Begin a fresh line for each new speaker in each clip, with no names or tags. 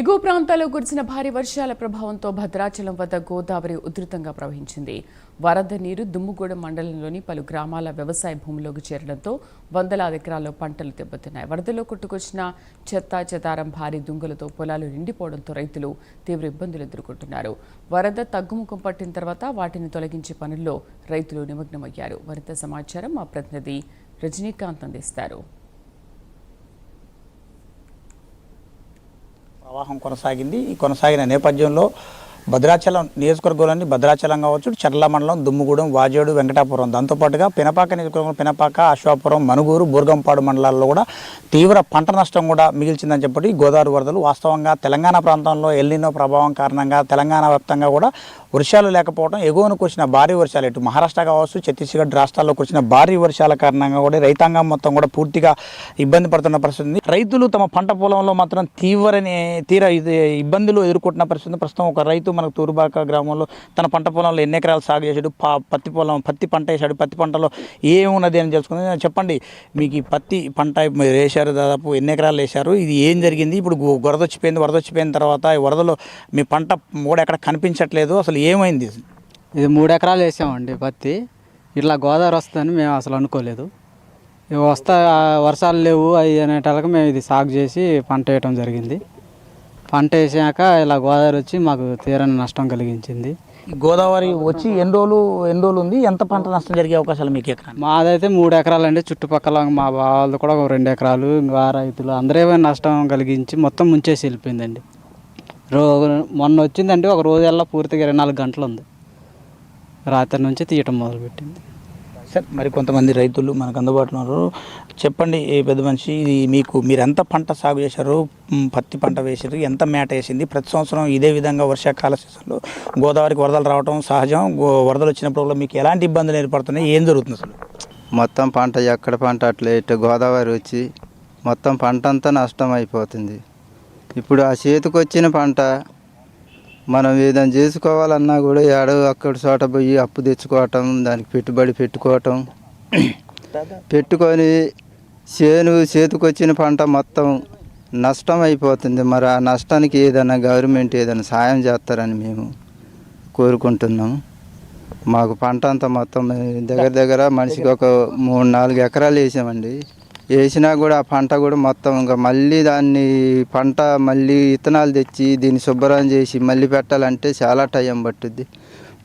ఎగువ ప్రాంతాల్లో కురిసిన భారీ వర్షాల ప్రభావంతో భద్రాచలం వద్ద గోదావరి ఉధృతంగా ప్రవహించింది. వరద నీరు దుమ్ముగూడెం మండలంలోని పలు గ్రామాల వ్యవసాయ భూముల్లోకి చేరడంతో వందలాది ఎకరాల్లో పంటలు దెబ్బతిన్నాయి. వరదలో కొట్టుకొచ్చిన చెత్త చెదారం భారీ దుంగలతో పొలాలు నిండిపోవడంతో రైతులు తీవ్ర ఇబ్బందులు ఎదుర్కొంటున్నారు. వరద తగ్గుముఖం పట్టిన తర్వాత వాటిని తొలగించే పనుల్లో రైతులు నిమగ్నమయ్యారు. వరద సమాచారం మా ప్రతినిధి రజనీకాంత్ అందిస్తారు.
ప్రవాహం కొనసాగింది. ఈ కొనసాగిన నేపథ్యంలో భద్రాచలం నియోజకవర్గంలోని భద్రాచలం కావచ్చు, చర్ల మండలం, దుమ్ముగూడెం, వాజేడు, వెంకటాపురం, దాంతోపాటుగా పినపాక నియోజకవర్గం పినపాక, అశ్వాపురం, మనుగూరు, బూర్గంపాడు మండలాల్లో కూడా తీవ్ర పంట నష్టం కూడా మిగిల్చిందని చెప్పి గోదావరి వరదలు వాస్తవంగా తెలంగాణ ప్రాంతంలో ఎల్నినో ప్రభావం కారణంగా తెలంగాణ వ్యాప్తంగా కూడా వర్షాలు లేకపోవడం, ఎగువను కురిసిన భారీ వర్షాలు ఇటు మహారాష్ట్ర కావచ్చు, ఛత్తీస్గఢ్ రాష్ట్రాల్లో కురిసిన భారీ వర్షాల కారణంగా కూడా రైతాంగం మొత్తం కూడా పూర్తిగా ఇబ్బంది పడుతున్న పరిస్థితి ఉంది. రైతులు తమ పంట పొలంలో మాత్రం తీవ్ర ఇబ్బందులు ఎదుర్కొంటున్న పరిస్థితి. ప్రస్తుతం ఒక రైతు మనకు తూరుబాక గ్రామంలో తన పంట పొలంలో ఎన్ని ఎకరాలు సాగు చేశాడు, పత్తి పంట వేశాడు, పత్తి పంటలో ఏమున్నది అని తెలుసుకుంది. చెప్పండి, మీకు ఈ పత్తి పంట మీరు వేశారు, దాదాపు ఎన్ని ఎకరాలు వేశారు, ఇది ఏం జరిగింది? ఇప్పుడు వరద వచ్చిపోయిన తర్వాత ఈ వరదలో మీ పంట కూడా ఎక్కడ కనిపించట్లేదు, అసలు ఏమైంది?
ఇది 3 ఎకరాలు వేసామండి పత్తి. ఇట్లా గోదావరి వస్తుందని మేము అసలు అనుకోలేదు. వర్షాలు లేవు అవి అనేటాలకు మేము ఇది సాగు చేసి పంట వేయటం జరిగింది. పంట వేసాక ఇలా గోదావరి వచ్చి మాకు తీరని నష్టం కలిగించింది.
గోదావరి వచ్చి ఎన్ని రోజులు ఉంది? ఎంత పంట నష్టం జరిగే అవకాశాలు మీకు ఎకరా?
మాదైతే 3 ఎకరాలు అండి. చుట్టుపక్కల మా బావాళ్ళు కూడా 2 ఎకరాలు, ఇంకా రైతులు అందరూ నష్టం కలిగించి మొత్తం ముంచేసి వెళ్ళిపోయిందండి. మొన్న వచ్చిందంటే ఒక రోజల్లా పూర్తిగా 24 గంటలు ఉంది. రాత్రి నుంచి తీయటం మొదలుపెట్టింది.
సార్, మరి కొంతమంది రైతులు మనకు అందుబాటులో ఉన్నారు. చెప్పండి పెద్ద మనిషి, ఇది మీరు ఎంత పంట సాగు చేశారు, పత్తి పంట వేసారు, ఎంత మేట వేసింది? ప్రతి సంవత్సరం ఇదే విధంగా వర్షాకాల సీజన్లో గోదావరికి వరదలు రావడం సహజం. వరదలు వచ్చినప్పుడు మీకు ఎలాంటి ఇబ్బందులు ఏర్పడుతున్నాయి, ఏం జరుగుతుంది అసలు?
మొత్తం పంట ఎక్కడ పంట అట్లా ఇటు గోదావరి వచ్చి మొత్తం పంట అంతా నష్టం అయిపోతుంది. ఇప్పుడు ఆ చేతికి వచ్చిన పంట మనం ఏదైనా చేసుకోవాలన్నా కూడా అక్కడ చోట పోయి అప్పు తెచ్చుకోవటం, దానికి పెట్టుబడి పెట్టుకొని చేతికి వచ్చిన పంట మొత్తం నష్టం అయిపోతుంది. మరి ఆ నష్టానికి ఏదైనా గవర్నమెంట్ ఏదైనా సాయం చేస్తారని మేము కోరుకుంటున్నాం. మాకు పంట అంతా మొత్తం దగ్గర మనిషికి ఒక 3-4 ఎకరాలు వేసామండి. వేసినా కూడా ఆ పంట కూడా మొత్తం ఇంకా మళ్ళీ దాన్ని పంట మళ్ళీ విత్తనాలు తెచ్చి దీన్ని శుభ్రం చేసి మళ్ళీ పెట్టాలంటే చాలా టైం పట్టుద్ది.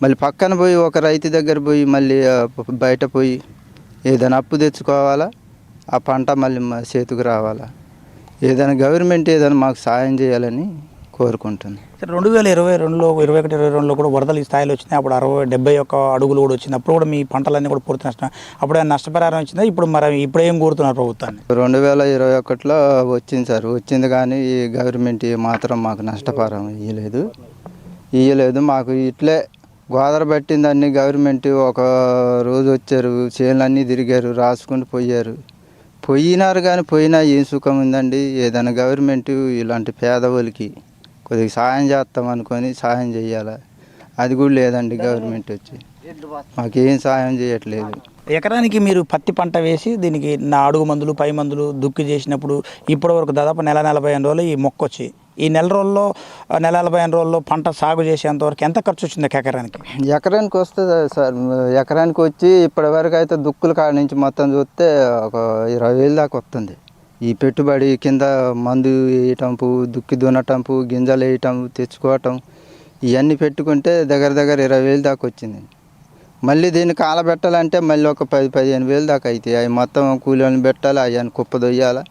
మళ్ళీ పక్కన పోయి ఒక రైతు దగ్గర పోయి మళ్ళీ బయట పోయి ఏదైనా అప్పు తెచ్చుకోవాలా, ఆ పంట మళ్ళీ మా చేతికి రావాలా. ఏదైనా గవర్నమెంట్ ఏదైనా మాకు సాయం చేయాలని కోరుకుంటుంది.
2022లో 21-22లో కూడా వరదలు ఈ స్థాయిలో వచ్చినాయి. అప్పుడు 71 అడుగులు కూడా వచ్చింది. అప్పుడు కూడా మీ పంటలన్నీ కూడా పూర్తి నష్టం. అప్పుడు నష్టపరిహారం వచ్చిందా? ఇప్పుడు ఏం కోరుతున్నారు ప్రభుత్వాన్ని?
2021లో వచ్చింది సార్, వచ్చింది కానీ ఈ గవర్నమెంట్ మాత్రం మాకు నష్టపరిహారం ఇయ్యలేదు. మాకు ఇట్లే గోదావరి పట్టిందన్నీ గవర్నమెంట్ ఒక రోజు వచ్చారు, చేనులన్నీ తిరిగారు, రాసుకుంటూ పోయినారు కానీ పోయినా ఏం సుఖం ఉందండి? ఏదైనా గవర్నమెంట్ ఇలాంటి పేదవాళ్ళకి కొద్దిగా సాయం చేస్తాం అనుకొని సాయం చేయాలి. అది కూడా లేదండి. గవర్నమెంట్ వచ్చి మాకేం సాయం చేయట్లేదు.
ఎకరానికి మీరు పత్తి పంట వేసి దీనికి నా అడుగు మందులు, పై మందులు దుక్కి చేసినప్పుడు ఇప్పటి వరకు దాదాపు 45 రోజులు ఈ మొక్క వచ్చి ఈ 45 రోజుల్లో పంట సాగు చేసేంతవరకు ఎంత ఖర్చు వచ్చింది ఎకరానికి?
ఎకరానికి వస్తుంది సార్. ఎకరానికి వచ్చి ఇప్పటివరకు అయితే దుక్కుల కాడ నుంచి మొత్తం చూస్తే ఒక 20,000 దాకా వస్తుంది. ఈ పెట్టుబడి కింద మందు వేయటం, దుక్కి దున్నటం, గింజలు వేయటం, తెచ్చుకోవటం ఇవన్నీ పెట్టుకుంటే దగ్గర 20,000 దాకా వచ్చింది. మళ్ళీ దీన్ని కాలబెట్టాలంటే మళ్ళీ ఒక 10-15 వేలు దాకా అవుతాయి. అవి మొత్తం కూలీలను పెట్టాలి, అవన్నీ కుప్ప దొయ్యాలి,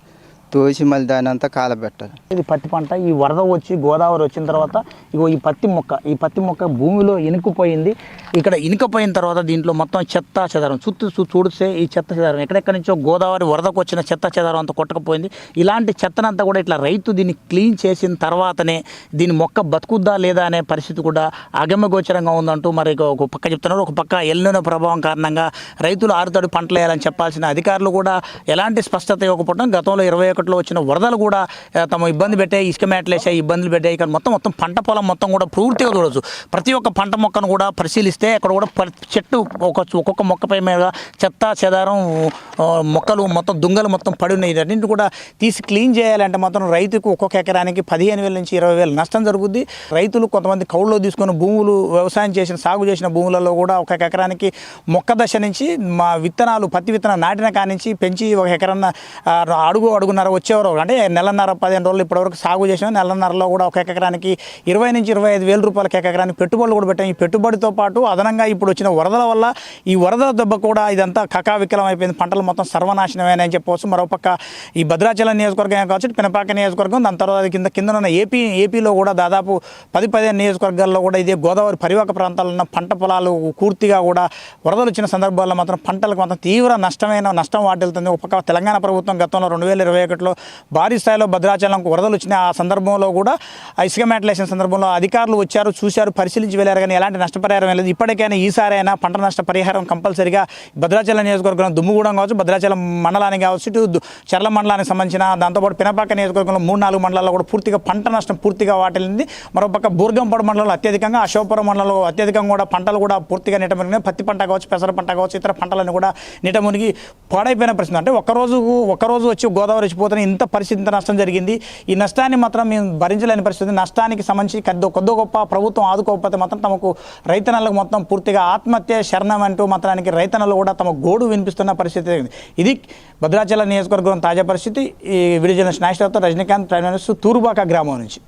తోసి మళ్ళీ దాని అంతా కాలబెట్టాలి.
ఇది పత్తి పంట. ఈ వరద వచ్చి గోదావరి వచ్చిన తర్వాత ఇగో ఈ పత్తి మొక్క భూమిలో ఇనుకుపోయింది. ఇక్కడ ఇనుకపోయిన తర్వాత దీంట్లో మొత్తం చెత్త చెదారం చూడితే ఈ చెత్త చెదారం ఎక్కడెక్కడి నుంచో గోదావరి వరదకు వచ్చిన చెత్త చెదారం అంతా కొట్టకపోయింది. ఇలాంటి చెత్తనంతా కూడా ఇట్లా రైతు దీన్ని క్లీన్ చేసిన తర్వాతనే దీని మొక్క బతుకుద్దా లేదా అనే పరిస్థితి కూడా అగమ్యగోచరంగా ఉందంటూ మరి ఒక పక్క చెప్తున్నారు. ఒక పక్క ఎల్నినో ప్రభావం కారణంగా రైతులు ఆరుతడి పంటలు వేయాలని చెప్పాల్సిన అధికారులు కూడా ఎలాంటి స్పష్టత ఇవ్వకపోవడం. గతంలో 21 2021లో వచ్చిన వరదలు కూడా తమ ఇబ్బంది పెట్టాయి, ఇసుక మేటలు వేసాయి, ఇబ్బందులు పెట్టాయి. ఇక్కడ మొత్తం పంట పొలం మొత్తం కూడా పూర్తిగా చూడవచ్చు. ప్రతి ఒక్క పంట మొక్కను కూడా పరిశీలిస్తే అక్కడ కూడా చెట్టు ఒక్కొక్క మొక్కపై మీద చెత్త చెదారం మొక్కలు మొత్తం దుంగలు మొత్తం పడి ఉన్నాయి. అన్నింటి కూడా తీసి క్లీన్ చేయాలంటే మాత్రం రైతుకు ఒక్కొక్క ఎకరానికి 15,000 నుంచి 20,000 నష్టం జరుగుద్ది. రైతులు కొంతమంది కౌలులో తీసుకున్న భూములు వ్యవసాయం చేసిన సాగు చేసిన భూములలో కూడా ఒక ఎకరానికి మొక్క దశ నుంచి మా విత్తనాలు పత్తి విత్తనం నాటిన కానించి పెంచి ఒక ఎకరన్న అడుగున్నర వచ్చేవారు అంటే నెలన్నర 15 రోజులు ఇప్పటివరకు సాగు చేసాం. నెలన్నరలో కూడా ఒక ఎకరానికి 20 నుంచి 25,000 రూపాయలకి ఎకరానికి పెట్టుబడులు కూడా పెట్టాం. ఈ పెట్టుబడితో పాటు అదనంగా ఇప్పుడు వచ్చిన వరదల వల్ల ఈ వరదల దెబ్బ కూడా ఇదంతా కకావికలం అయిపోయింది. పంటలు మొత్తం సర్వనాశనమైనని చెప్పవచ్చు. మరోపక్క ఈ భద్రాచలం నియోజకవర్గం కావచ్చు, పినపాక నియోజకవర్గం, దాని తర్వాత కింద ఉన్న ఏపీలో కూడా దాదాపు 10-15 నియోజకవర్గాల్లో కూడా ఇదే గోదావరి పరివాహక ప్రాంతాల్లో ఉన్న పంట పొలాలు పూర్తిగా కూడా వరదలు వచ్చిన సందర్భాల్లో మాత్రం పంటలకు మాత్రం తీవ్ర నష్టం వాటిల్తుంది. ఒక పక్క తెలంగాణ ప్రభుత్వం గతంలో 2021లో భారీ స్థాయిలో భద్రాచలంకు వరదలు వచ్చిన ఆ సందర్భంలో కూడా ఇసుక మేటలు వేసిన సందర్భంలో అధికారులు వచ్చారు, చూశారు, పరిశీలించి వెళ్ళారు. కానీ ఎలాంటి నష్టపరిహారం లేదు. ఇప్పటికైనా ఈసారి అయినా పంట నష్ట పరిహారం కంపల్సరిగా భద్రాచలం నియోజకవర్గం దుమ్ముగూడెం కావచ్చు, భద్రాచలం మండలానికి కావచ్చు, ఇటు చర్ల మండలానికి సంబంధించిన దాంతోపాటు పినపాక నియోజకవర్గంలో 3-4 మండలాల్లో కూడా పూర్తిగా పంట నష్టం పూర్తిగా వాటిల్లింది. మరోపక్క బూర్గంపాడు మండలంలో అత్యధికంగా, అశోకపురం మండలంలో అత్యధికంగా కూడా పంటలు కూడా పూర్తిగా నీట మునిగినాయి. పత్తి పంట కావచ్చు, పెసర పంట కావచ్చు, ఇతర పంటలను కూడా నీట మునిగి పాడైపోయిన పరిస్థితి. అంటే ఒక్కరోజు వచ్చి గోదావరి వచ్చిపోతున్న ఇంత పరిస్థితి, ఇంత నష్టం జరిగింది. ఈ నష్టాన్ని మాత్రం మేము భరించలేని పరిస్థితి. నష్టానికి సంబంధించి కొద్ది గొప్ప ప్రభుత్వం ఆదుకోకపోతే మాత్రం తమకు రైతన్నలకు మొత్తం పూర్తిగా ఆత్మహత్య శరణం అంటూ మాత్రానికి రైతన్నలు కూడా తమ గోడు వినిపిస్తున్న పరిస్థితి. ఇది భద్రాచలం నియోజకవర్గం తాజా పరిస్థితి. ఈ వీడియో జర్నలిస్ట్ నాగేశ్వరరావుతో రజనీకాంత్, ప్రైమ్ మినిస్టర్, తూరుబాక గ్రామం నుంచి.